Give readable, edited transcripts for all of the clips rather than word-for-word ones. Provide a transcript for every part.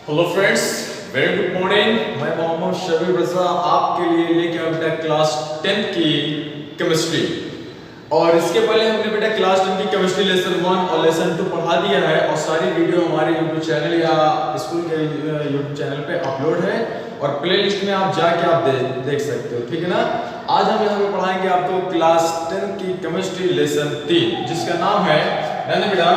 Hello friends, very good morning. मैं मोहम्मद शबीर रजा आपके लिए लेके आया बेटा क्लास 10 की केमिस्ट्री। और इसके पहले हमने बेटा क्लास 10 की केमिस्ट्री लेसन 1 और लेसन 2 पढ़ा दिया है और सारी वीडियो हमारे यूट्यूब चैनल या स्कूल के यूट्यूब चैनल पे अपलोड है और प्लेलिस्ट में आप जाके आप देख सकते हो, ठीक है ना। आज हम यहाँ पे पढ़ाएंगे आपको क्लास 10 की केमिस्ट्री लेसन 3 जिसका नाम है बेटा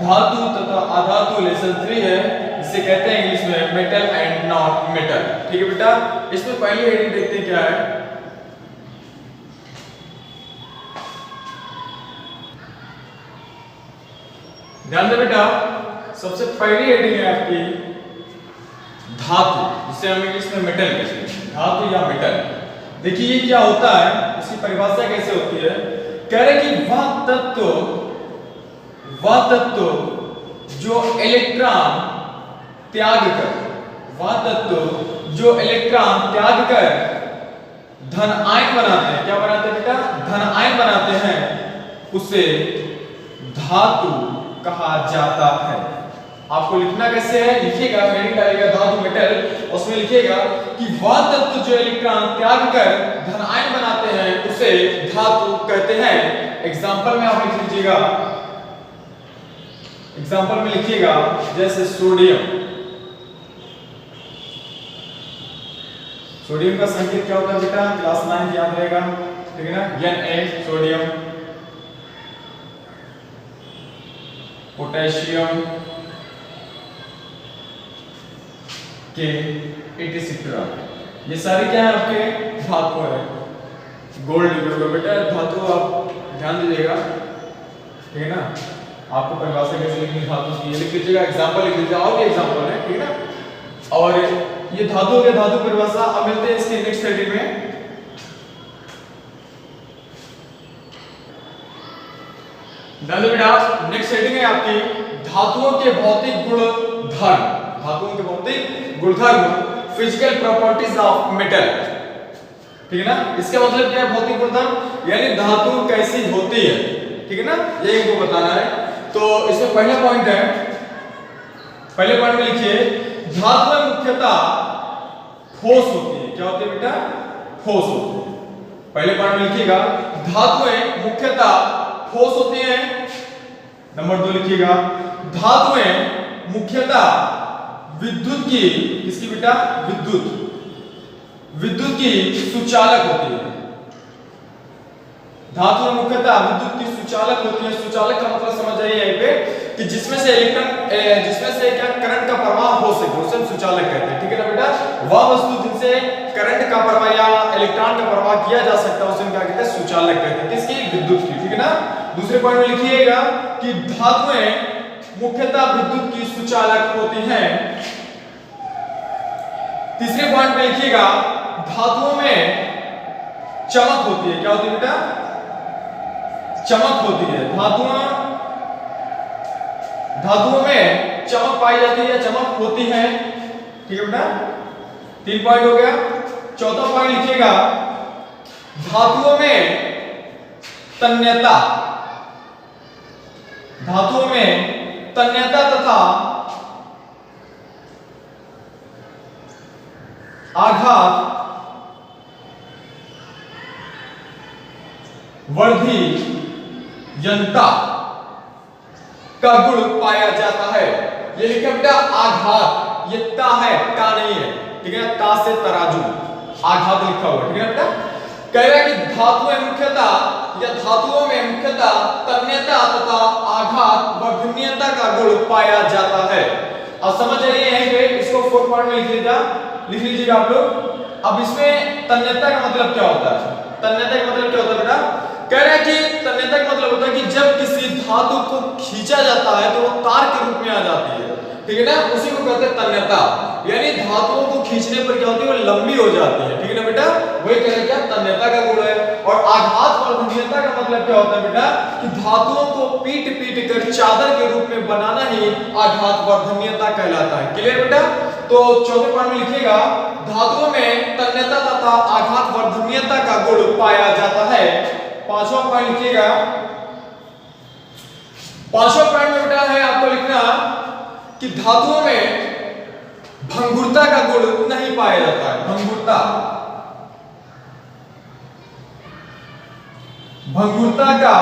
धातु तथा अधातु। लेसन 3 है, इसे कहते हैं इंग्लिश में मेटल एंड नॉन मेटल, ठीक है बेटा। इसमें पहली हेडिंग देखते हैं क्या है। ध्यान दे बेटा, सबसे पहली हेडिंग है आपकी धातु, जिसे हम इंग्लिश में मेटल कहते हैं, धातु या मेटल। देखिए ये क्या होता है, इसकी परिभाषा कैसे होती है। कह रहे कि वह तत्व जो इलेक्ट्रॉन त्याग कर, वह तत्व जो इलेक्ट्रॉन त्याग कर धन आयन बनाते हैं, क्या बनाते हैं बेटा, धन आयन बनाते हैं, उसे धातु कहा जाता है। आपको लिखना कैसे है, लिखिएगा, हेडिंग डालिएगा धातु मेटल, उसमें लिखिएगा कि वह तत्व जो इलेक्ट्रॉन त्याग कर धन आयन बनाते हैं उसे धातु कहते हैं। एग्जांपल में आप लिख लीजिएगा, एग्जांपल में लिखिएगा जैसे सोडियम। सोडियम का संकेत क्या होता है बेटा, क्लास 9 याद रहेगा, ठीक है ना। Na सोडियम, पोटेशियम के एटसेट्रा, ये सारे क्या है आपके धातु है। गोल्ड लिखोगे बेटा, धातु आप ध्यान दीजिएगा, ठीक है ना। आपको परिभाषा कैसे लिखनी धातु की लिख लीजिएगा, एग्जांपल लिख लीजिएगा, और भी एग्जांपल है, ठीक है ना। और ये धातु के धातु परिभाषा अब मिलते हैं इसके नेक्स्ट हेडिंग में। बेटा नेक्स्ट हेडिंग है आपकी धातुओं के भौतिक गुणधर्म। धातुओं के भौतिक गुणधर्म, फिजिकल प्रॉपर्टीज ऑफ मेटल, ठीक है ना। इसका मतलब क्या है भौतिक गुणधर्म, यानी धातु कैसी होती है, ठीक है ना, ये इनको बताना है। तो इसमें पहला पॉइंट है, पहले पॉइंट में लिखिए धातुएं मुख्यतः ठोस होती है। क्या होती है बेटा, ठोस होती है। पहले पॉइंट में लिखिएगा धातुएं मुख्यतः ठोस होती हैं। नंबर 2 लिखिएगा धातुएं मुख्यतः विद्युत की, किसकी बेटा, विद्युत की सुचालक होती है। धातुएं मुख्यतः विद्युत की सुचालक होती है। सुचालक का मतलब समझ जाइए यहीं पे कि जिसमें से इलेक्ट्रॉन, जिसमें से क्या करंट का प्रवाह हो सके उसे हम सुचालक कहते हैं, ठीक है ना बेटा। वह वस्तु जिनसे करंट का प्रवाह या इलेक्ट्रॉन का प्रवाह किया जा सकता है उसे हम क्या कहते हैं, सुचालक कहते हैं। किसकी, विद्युत की, ठीक है ना। दूसरे पॉइंट में लिखिएगा कि धातुएं मुख्यतः विद्युत की सुचालक होती हैं। तीसरे पॉइंट में लिखिएगा धातुओं में चमक होती है। क्या होती है बेटा, चमक होती है। धातुओं में चमक पाई जाती है, चमक होती है, ठीक है बेटा। 3 पॉइंट हो गया। चौथा पॉइंट लिखिएगा धातुओं में तन्यता, धातुओं में तन्यता तथा आघात वर्धी यंता का गुण पाया जाता है। ये लिखा बेटा आघात, ये ता है, ता नहीं है, ठीक है। ता से तराजू, आघात लिखा हुआ, ठीक है बेटा। कह रहा है कि धातुएं मुख्यतः या धातुओं में मुख्यतः तन्यता तथा आघात वर्धनीयता का गुण पाया जाता है। अब समझ रही है, इसको 4 पॉइंट में लिख लीजिएगा आप लोग। अब इसमें तन्यता का मतलब क्या होता है, तन्यता का मतलब क्या होता है बेटा। कह रहे हैं कि तन्यता का मतलब होता है कि जब किसी धातु को खींचा जाता है तो वो तार के रूप में आ जाती है, ठीक है ना, उसी को कहते हैं तन्यता। यानी धातुओं को खींचने पर क्या होती है, वो लंबी हो जाती है, ठीक है ना बेटा। वही कह रहे हैं क्या, तन्यता का गुण है। और आघात वर्धनीयता का मतलब क्या होता है बेटा, कि धातुओं को पीट कर चादर के रूप में बनाना ही आघात वर्धनीयता कहलाता है। क्लियर बेटा। तो चौथे पॉइंट में लिखिएगा धातुओं में तन्यता तथा आघात वर्धनीयता का गुण पाया जाता है। पांचवा पॉइंट लिखिएगा, पांचवा पॉइंट में बेटा है आपको लिखना कि धातुओं में भंगुरता का गुण नहीं पाया जाता है। भंगुरता का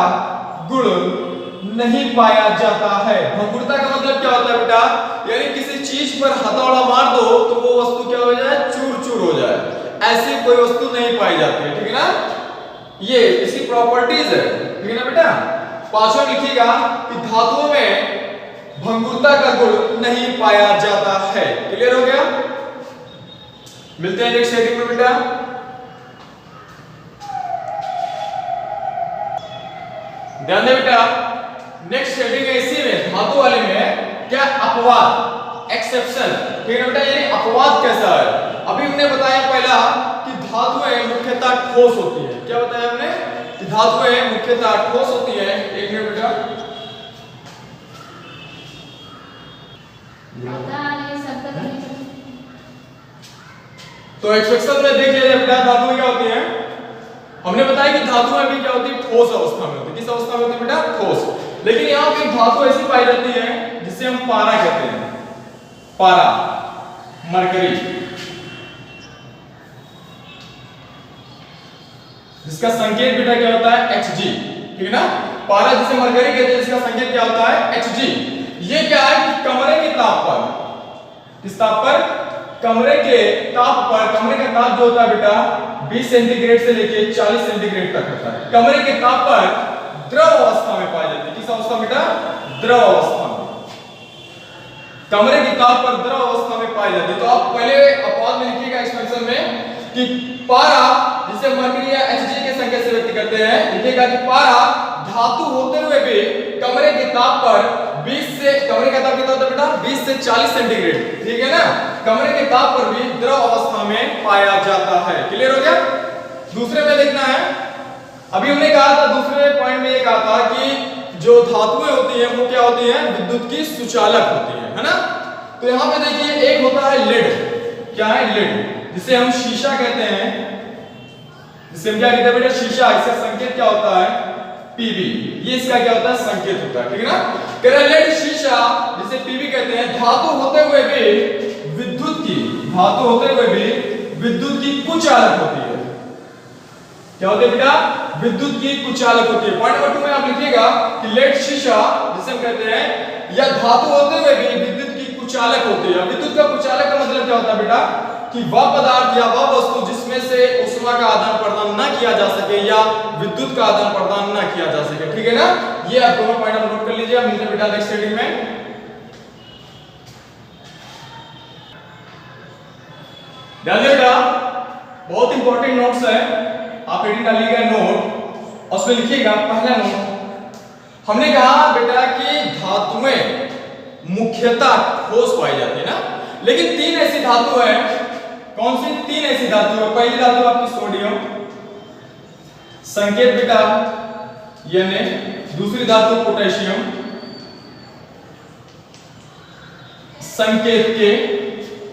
गुण नहीं पाया जाता है। भंगुरता का मतलब क्या होता है बेटा, यानी किसी चीज पर हथौड़ा मार दो तो वो वस्तु क्या हो जाए, चूर चूर हो जाए, ऐसी कोई वस्तु नहीं पाई जाती है। ठीक है ना, ये इसकी प्रॉपर्टीज है। ठीक है ना बेटा। पांचवा लिखिएगा कि धातुओं में भंगुरता का गुण नहीं पाया जाता है। क्लियर हो गया। मिलते हैं नेक्स्ट हेडिंग में बेटा। ध्यान दे बेटा, नेक्स्ट हेडिंग है इसी में धातु वाले में क्या, अपवाद, एक्सेप्शन। ठीक है बेटा, यानी अपवाद कैसा है। अभी हमने बताया पहला कि धातुएं मुख्यतः ठोस होती है। क्या बताया हमने कि धातुएं मुख्यतः ठोस होती है। एक मिनट बेटा, तो एक्सेप्शन में देख लीजिए बेटा, धातुएं क्या होती हैं। हमने बताया कि धातुएं भी क्या होती है, ठोस अवस्था में होती है। किस अवस्था में होती है बेटा, ठोस। लेकिन यहाँ पे धातु ऐसी पाई जाती है जिसे हम पारा कहते हैं। पारा, मरकरी, जिसका संकेत बेटा क्या होता है, Hg। ठीक है ना, पारा जिसे मरकरी कहते हैं, जिसका संकेत क्या होता है, Hg। ये क्या है कि कमरे के ताप पर, किस ताप पर, कमरे के ताप पर, कमरे का ताप जो होता है बेटा 20 सेंटीग्रेड से लेके 40 सेंटीग्रेड तक होता है। कमरे के ताप पर द्रव अवस्था में पाई जाती है। किस अवस्था बेटा, द्रव अवस्था में, कमरे के ताप पर द्रव अवस्था में पाई जाती है। तो आप पहले अपवाद में लिखिएगा एक्सपेंशन में कि पारा, जिसे मरकरी या Hg के संकेत से व्यक्त करते हैं, लिखिएगा कि पारा धातु होते हुए भी कमरे के ताप पर 20 से, कमरे का ताप कितना होता है बेटा, 20 से 40 सेंटीग्रेड। ठीक है ना, कमरे के ताप पर भी द्रव अवस्था में पाया जाता है। क्लियर हो गया। दूसरे में देखना है, अभी हमने कहा था दूसरे पॉइंट में ये कहा था कि जो धातुएं होती हैं वो क्या होती हैं, विद्युत की सुचालक होती हैं, है ना। तो यहाँ पे देखिए एक होता है लेड। क्या है, लेड, जिसे हम शीशा कहते हैं। जिसे हम क्या कहते हैं बेटा, शीशा। इसका संकेत क्या होता है, Pb। ये इसका क्या होता है, संकेत होता है। ठीक है ना, लेड शीशा जिसे Pb कहते हैं, धातु होते हुए भी विद्युत की, धातु होते हुए भी विद्युत की कुचालक होती है। क्या होती है बेटा, विद्युत की कुचालक होती है। पॉइंट नंबर 2 में आप लिखिएगा कि लेड शीशा जिसे हम कहते हैं, या धातु होते हुए भी विद्युत की कुचालक होती है। विद्युत का कुचालक का मतलब क्या होता है बेटा, कि वह पदार्थ या वह वस्तु जिसमें से ऊष्मा का आदान प्रदान न किया जा सके या विद्युत का आदान प्रदान न किया जा सके। ठीक है ना, ये आप दोनों पॉइंट आप नोट कर लीजिए। मिलते हैं बेटा नेक्स्ट हेडिंग में। ध्यान दीजिए बेटा, बहुत इंपॉर्टेंट नोट्स है। आप हेडिंग डालिएगा नोट, और उसमें लिखिएगा पहला नोट, हमने कहा बेटा कि धातुएं मुख्यतः ठोस पाई जाती है ना, लेकिन तीन ऐसी धातु है। कौन सी तीन ऐसी धातु है। पहली धातु आपकी सोडियम, संकेत बेटा Na। दूसरी धातु पोटेशियम, संकेत के।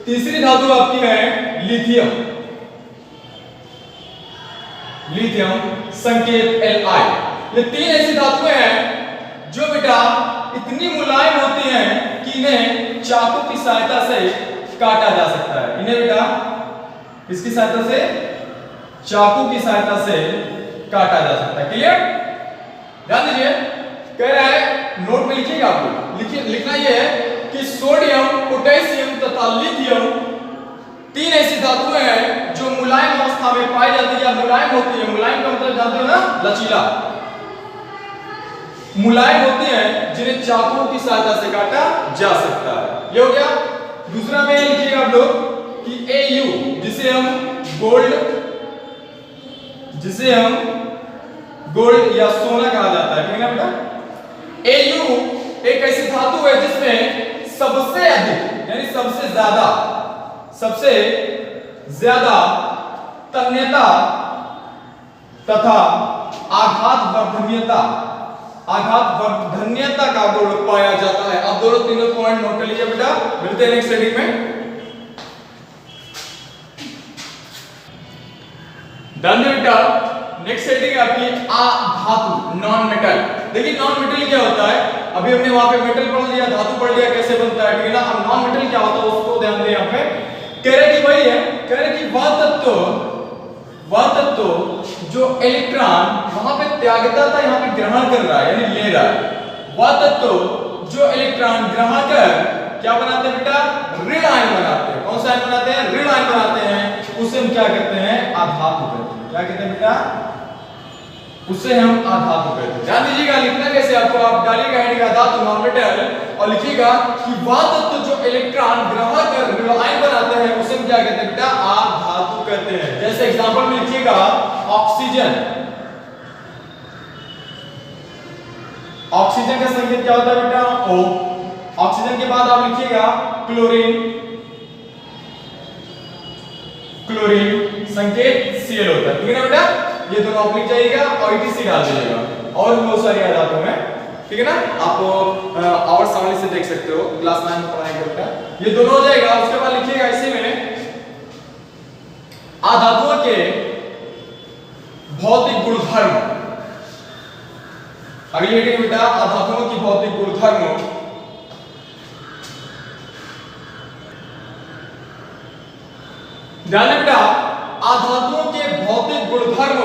तीसरी धातु आपकी है लिथियम, लिथियम संकेत Li। ये तीन ऐसी धातुएं हैं जो बेटा इतनी मुलायम होती हैं कि इन्हें चाकू की सहायता से काटा जा सकता है। इन्हें बेटा किसकी सहायता से, चाकू की सहायता से काटा जा सकता है। क्लियर। ध्यान दीजिए, कह रहा है नोट में लिखिएगा आपको, लिखना यह है कि सोडियम, पोटेशियम तथा लिथियम तीन ऐसी धातुएं हैं जो मुलायम अवस्था में पाई जाती है या मुलायम होती है। मुलायम का मतलब जानते हो ना, लचीला, मुलायम होती हैं जिन्हें चाकू की सहायता से काटा जा सकता है। ये हो गया। दूसरा में लिखिएगा आप लोग कि Au, जिसे हम गोल्ड या सोना कहा जाता है। ठीक है ना बेटा। Au एक ऐसी धातु है जिसमें सबसे अधिक यानी सबसे ज्यादा तन्यता तथा आघात वर्धनीयता का गुण पाया जाता है। अब दोनों तीनों पॉइंट नोट कर लीजिए बेटा। मिलते हैं नेक्स्ट हेडिंग में। ध्यान दे बेटा, नेक्स्ट हेडिंग है आपकी धातु, नॉन मेटल। देखिए नॉन मेटल क्या होता है, अभी हमने वहां पे मेटल पढ़ लिया, धातु पढ़ लिया कैसे बनता है, ठीक है ना। अब नॉन मेटल क्या होता है उसको ध्यान दें। यहाँ पे कह रहे कि वही है, कह रहे कि वह तत्व जो इलेक्ट्रॉन वहां पे त्यागता था यहाँ पे ग्रहण कर रहा है यानी ले रहा है। वह तत्व जो इलेक्ट्रॉन ग्रहण कर क्या बनाते हैं बेटा, ऋण आयन बनाते हैं। कौन सा आयन बनाते हैं, ऋण आयन बनाते हैं। उसे हम क्या कहते हैं, आधातु कहते हैं। क्या कहते हैं बेटा, उसे हम आधातु कहते हैं। ध्यान दीजिएगा, लिखना कैसे आपको, आप डालिएगा हेडिंग आधातु नॉन मेटल और लिखिएगा कि वह तत्व जो इलेक्ट्रॉन ग्रहण कर ऋण आयन बनाते हैं उसे हम क्या कहते हैं बेटा, आधातु कहते हैं। जैसे एग्जांपल में लिखिएगा ऑक्सीजन, ऑक्सीजन का संकेत क्या होता है बेटा, O। ऑक्सीजन के बाद आप लिखिएगा क्लोरीन, क्लोरीन संकेत Cl होता है, ठीक है ना बेटा। ये दोनों आप लिख जाइएगा और ETC डाल दीजिएगा। और भी बहुत सारी आधातु हैं, ठीक है ना, आप और सामने से देख सकते हो, क्लास 9 में पढ़ाएंगे बेटा। ये दोनों हो जाएगा। उसके बाद लिखिएगा इसी में आधातुओं के भौतिक गुणधर्म। अगली हेडिंग बेटा आधातुओं की भौतिक गुणधर्म। ध्यान दें बेटा, आधातुओं के भौतिक गुणधर्म,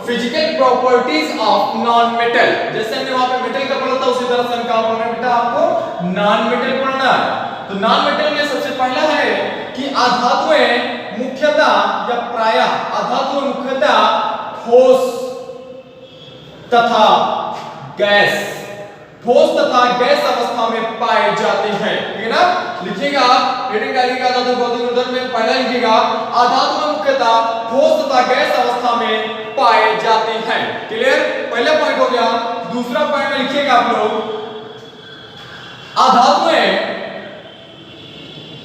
physical properties of non metal. जैसे हमने वहां पे मेटल का पढ़ा था उसी तरह से हम क्या पढ़ना है बेटा, आपको नॉन मेटल पढ़ना है। तो नॉन मेटल में सबसे पहला है कि आधातुएं मुख्यतः या प्रायः आधातुएं मुख्यतः ठोस तथा गैस, ठोस तथा गैस अवस्था में पाए जाते हैं, ठीक है ना। लिखिएगा आप हेडिंग डालिएगा आधातु भौतिक गुणधर्म में पहला लिखिएगा आधातु मुख्यतः ठोस तथा गैस अवस्था में पाए जाते हैं। क्लियर, पहला पॉइंट हो गया। दूसरा पॉइंट में लिखिएगा आप लोग आधातुएं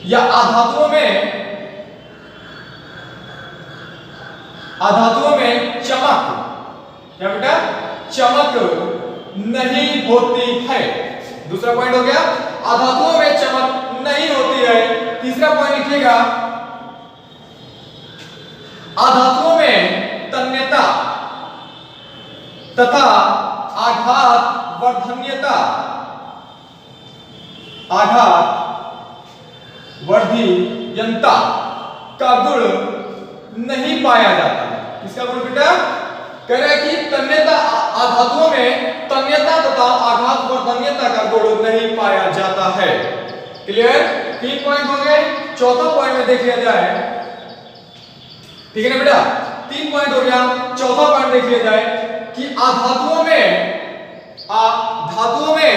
या आधातुओं में चमक, क्या बेटा, चमक नहीं होती है। दूसरा पॉइंट हो गया, आधातुओं में चमक नहीं होती है। तीसरा पॉइंट लिखिएगा आधातुओं में तन्यता तथा आघात वर्धन्यता, आघात वर्धीयता का गुण नहीं पाया जाता है। किसका गुण बेटा, कह रहे हैं कि तन्यता, आधातुओं में तन्यता तथा आघात वर्धन्यता का गुण नहीं पाया जाता है। क्लियर, 3 पॉइंट हो गए। चौथा पॉइंट में देख लिया जाए, ठीक है ना बेटा, 3 पॉइंट हो गया। चौथा पॉइंट देख लिया जाए कि आधातुओं में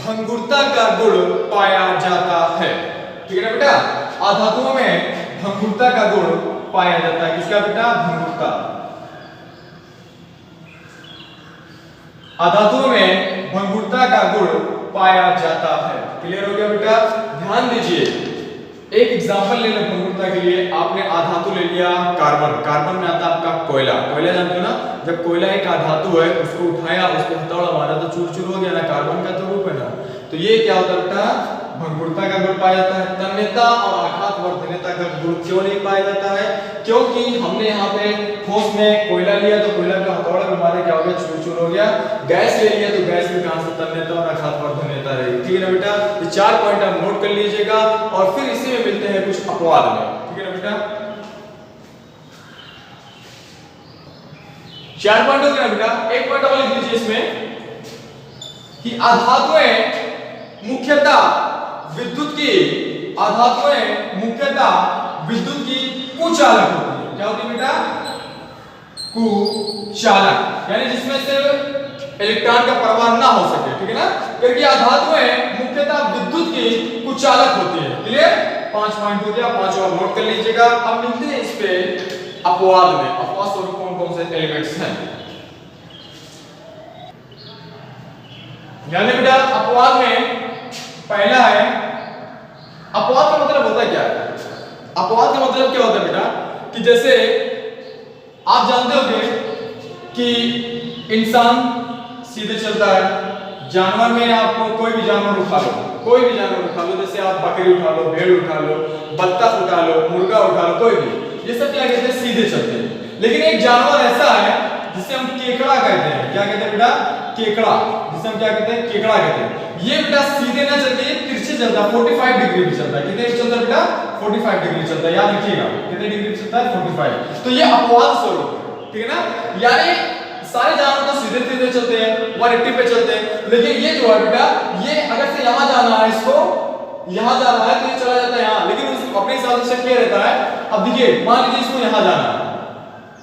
भंगुरता का गुण पाया जाता है, ठीक है ना बेटा। आधातुओं में भंगुरता का गुण पाया जाता है। किसका बेटा, भंगुरता। आधातुओं में भंगुरता का गुण पाया जाता है। क्लियर हो गया बेटा। ध्यान दीजिए, एक एग्जांपल ले लो भंगुरता के लिए। आपने आधातु ले लिया कार्बन, कार्बन में आता आपका कोयला। कोयला जानते हो ना, जब कोयला एक आधातु है उसको उठाया, उस पर हथौड़ा मारा तो चूर चूर हो गया ना, कार्बन का तो रूप है ना। तो ये क्या होता है बेटा, भंगुरता का गुण पाया जाता है। तन्यता और आघात वर्धन्यता का गुण क्यों नहीं पाया जाता है, क्योंकि हमने यहाँ पे ठोस में कोयला लिया तो कोयला का हथौड़ा में मारे क्या हो गया, चूर चूर हो गया। गैस ले लिया तो गैस में कहां से तन्यता और आघात वर्धन्यता रहेगी, ठीक है ना बेटा। ये 4 पॉइंट आप नोट कर लीजिएगा और फिर इसी में मिलते हैं कुछ अपवाद में, ठीक है ना बेटा। 4 पॉइंट हो गया बेटा। एक पॉइंट और लिख लीजिए इसमें कि आधातुएं मुख्यतः विद्युत की, आधातुएं मुख्यतः विद्युत की कुचालक होती है। क्या होती है बेटा, कुचालक, यानी जिसमें से इलेक्ट्रॉन का प्रवाह ना हो सके, ठीक है ना। क्योंकि आधातुएं मुख्यतः विद्युत की कुचालक होती है। क्लियर, 5 पॉइंट हो गया। 5 और नोट कर लीजिएगा। अब मिलते हैं इस पे अपवाद में। अपवाद स्वरूप कौन कौन से एलिमेंट्स हैं, यानी बेटा अपवाद में पहला है, अपवाद का मतलब होता है क्या है, अपवाद का मतलब क्या होता है बेटा, कि जैसे आप जानते होंगे कि इंसान सीधे चलता है, जानवर में आपको कोई भी जानवर उठा लो, कोई भी जानवर उठा लो, जैसे आप बकरी उठा लो, भेड़ उठा लो, बत्तख उठा लो, मुर्गा उठा लो, कोई भी, ये सब क्या कहते हैं, सीधे चलते हैं। लेकिन एक जानवर ऐसा है जिसे हम केकड़ा कहते हैं। क्या कहते हैं बेटा? केकड़ा, जिसे हम क्या कहते हैं? केकड़ा कहते हैं। ये बेटा सीधे ना चलते, ये तिरछे चलता है, 45 डिग्री पे चलता है। कितने पे चलता है बेटा? 45 डिग्री चलता है, याद रखिएगा कितने डिग्री पे चलता है? 45। तो ये अपवाद स्वरूप है, ठीक है ना? यानी सारे जानवर तो सीधे सीधे चलते हैं, 180 पे चलते हैं, लेकिन ये जो है बेटा, ये अगर से यहां जाना है, इसको यहां जाना है तो ये चला जाता है यहां, लेकिन उस अपने हिसाब से क्या रहता है? अब देखिए, मान लीजिए इसको यहां जाना है,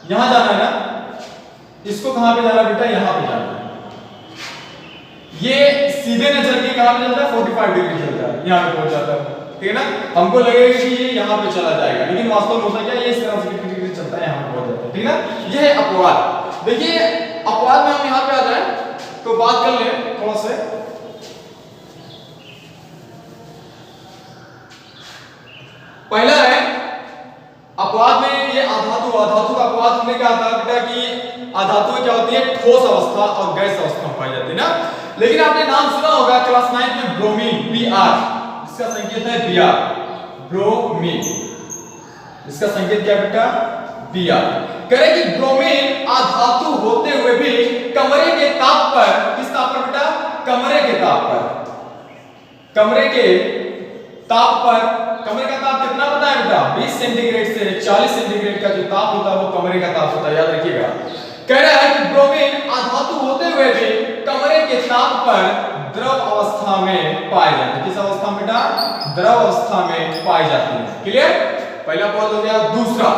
यहां जाना है ना, इसको कहां पे जाना है बेटा? यहां पे जाना है। ये सीधे न चल के कहां पे चलता है? 45 डिग्री चलता है, यहां पे पहुंच जाता है, ठीक है ना? हमको लगेगा कि ये यहां पे चला जाएगा, लेकिन वास्तव में होता क्या? ये इस तरह से कितनी डिग्री चलता है, यहां पे पहुंच जाता है, ठीक है ना? ये है अपवाद। देखिए अपवाद में हम यहां पे आ जाए तो बात कर ले थोड़ा सा। पहला है अपवाद में ये अधातु। अधातु का अपवाद हमने क्या था बेटा कि अधातु क्या होती है? ठोस अवस्था और गैस अवस्था में पाई जाती है ना। लेकिन आपने नाम सुना होगा क्लास 9 में ब्रोमीन, Br, इसका संकेत है Br, ब्रोमीन, इसका संकेत क्या बेटा? Br। कह रहे कि ब्रोमीन अधातु होते हुए भी कमरे के ताप पर, किस ताप पर बेटा? कमरे के ताप पर, कमरे के ताप पर, कमरे का ताप कितना पता है बेटा? 20 सेंटीग्रेड से 40 सेंटीग्रेड का जो ताप होता है वो कमरे का ताप होता है, याद रखिएगा। कह रहा है कि ब्रोमीन अधातु होते हुए भी कमरे के ताप पर द्रव अवस्था में पाए जाते हैं। किस अवस्था में बेटा? द्रव अवस्था में पाए जाते हैं। क्लियर? पहला पॉइंट हो गया। दूसरा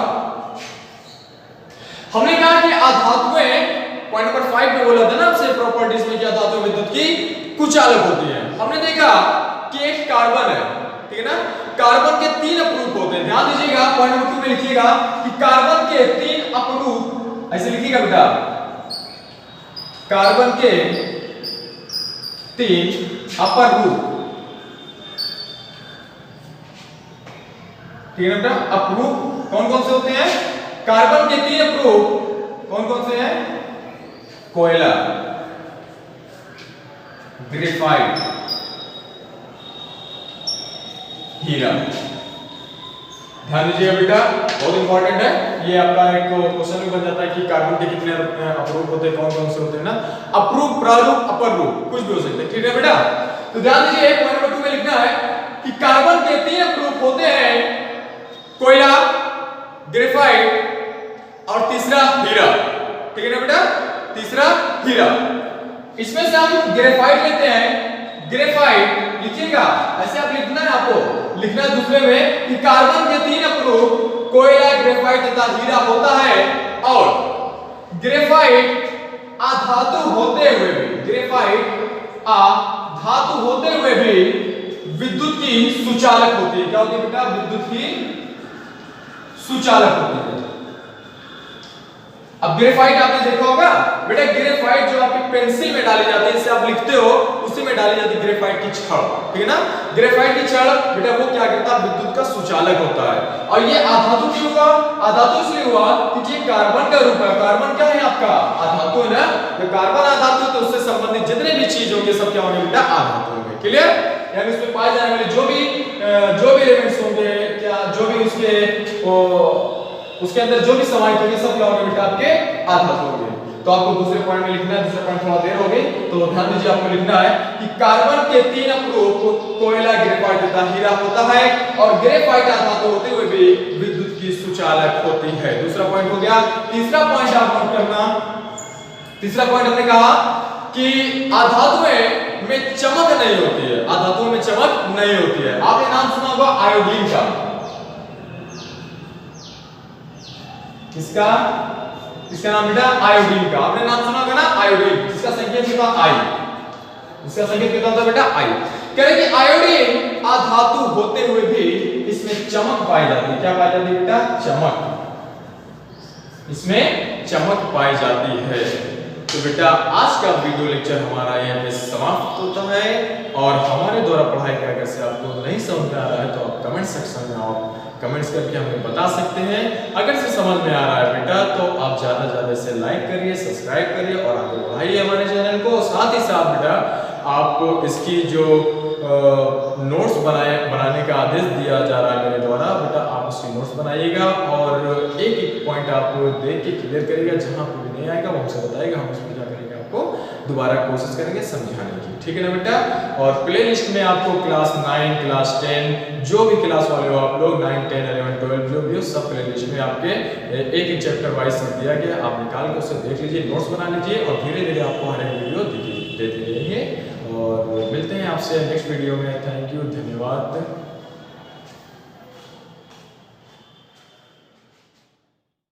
हमने कहा कि अधातुएं, पॉइंट नंबर 5 में बोला था ना आपसे प्रॉपर्टीज में, क्या धातु विद्युत की कुचालक होती है। हमने देखा कि एक कार्बन है, ठीक है ना? कार्बन के 3 अपरूप होते हैं, ध्यान दीजिएगा। पॉइंट नंबर 2 में लिखिएगा कि कार्बन के 3 अपरूप, ऐसे लिखिएगा बेटा, कार्बन के 3 अपरूप, ठीक है बेटा? अपरूप कौन कौन से होते हैं? कार्बन के 3 अपरूप कौन कौन से हैं? कोयला, ग्रेफाइट, हीरा। ध्यान दीजिएगा बेटा, बहुत इंपॉर्टेंट है ये। आपका एक क्वेश्चन भी बन जाता है कि कार्बन के कितने अपरूप होते हैं, कौन कौन से होते हैं ना? अपरूप, प्रारूप, अपर रूप, कुछ भी हो सकते हैं, ठीक है बेटा? तो ध्यान दीजिए, पॉइंट नंबर 2 में लिखना है कि कार्बन के 3 अपरूप होते हैं, कोयला, ग्रेफाइट और तीसरा हीरा, ठीक है ना बेटा? तीसरा हीरा। इसमें से हम ग्रेफाइट लेते हैं। ग्रेफाइट लिखिएगा, ऐसे आप लिखना है, आपको लिखना है दूसरे में कि कार्बन के 3 अपरूप कोयला, ग्रेफाइट तथा हीरा होता है, और ग्रेफाइट अधातु होते हुए भी, ग्रेफाइट अधातु होते हुए भी विद्युत की सुचालक होती है। क्या होती है बेटा? विद्युत की सुचालक होती है। अब ग्रेफाइट आपने देखा होगा बेटा, ग्रेफाइट जो आपकी पेंसिल में डाली जाती है, इससे आप लिखते हो, उसी में डाली जाती है ग्रेफाइट की छड़, ठीक है ना? ग्रेफाइट की छड़ बेटा वो क्या करता है? विद्युत का सुचालक होता है। और ये अधातु क्यों हुआ? अधातु इसलिए हुआ क्योंकि ये कार्बन का रूप है। कार्बन क्या है आपका? अधातु है ना? तो कार्बन अधातु, तो उससे संबंधित जितने भी चीज होंगे सब क्या होंगे बेटा? अधातु होंगे। क्लियर? यानी उसमें पाए जाने वाले जो भी एलिमेंट्स होंगे, क्या जो भी उसके अंदर जो भी समाहित होंगे, सब क्या होंगे बेटा? आपके अधातु होंगे। तो आपको दूसरे पॉइंट में लिखना है, दूसरा पॉइंट थोड़ा देर हो गई, तो ध्यान दीजिए, आपको लिखना है कि कार्बन के 3 अपरूप कोयला, ग्रेफाइट तथा हीरा होता है, और ग्रेफाइट अधातु होते हुए भी विद्युत की सुचालक होती है। दूसरा पॉइंट हो गया। तीसरा पॉइंट आप नोट करना। तीसरा पॉइंट हमने कहा कि अधातुएं में चमक नहीं होती है, अधातुओं में चमक नहीं होती है। आपने नाम सुना होगा आयोडीन का। किसका? इसका नाम बेटा आयोडीन का। आपने नाम सुना होगा ना, आयोडीन, जिसका संकेत कितना? आई, इसका संकेत कितना होता है बेटा? आई। कह रहे कि आयोडीन अधातु होते हुए भी इसमें चमक पाई जाती है। क्या पाई जाती है बेटा? चमक, इसमें चमक पाई जाती है। तो बेटा आज का वीडियो लेक्चर हमारा यहाँ पे समाप्त होता है, और हमारे द्वारा पढ़ाई का अगर से आपको नहीं समझ में आ रहा है तो आप कमेंट सेक्शन में आप कमेंट्स करके हमें बता सकते हैं। अगर से समझ में आ रहा है बेटा तो आप ज्यादा से ज्यादा इसे लाइक करिए, सब्सक्राइब करिए और आगे बढ़ाइए हमारे चैनल को। साथ ही साथ बेटा आप इसकी जो नोट्स बनाने का आदेश दिया जा रहा है मेरे द्वारा। बेटा आप उसकी नोट्स बनाइएगा और एक एक पॉइंट आप देख के क्लियर करिएगा, जहाँ पे भी नहीं आएगा वो हमसे बताएगा, हम उसमें क्या करेंगे आपको दोबारा कोशिश करेंगे समझाने की, ठीक है ना बेटा। और प्ले लिस्ट में आपको क्लास 9 क्लास 10 जो भी क्लास वाले हो आप लोग 9 10 11 12 जो भी हो सब प्ले लिस्ट में आपके एक एक चैप्टर वाइज दिया गया, आप निकाल के उसे देख लीजिए, नोट्स बना लीजिए और धीरे धीरे आपको हर एक वीडियो देते रहेंगे। और मिलते हैं आपसे नेक्स्ट वीडियो में। थैंक यू, धन्यवाद।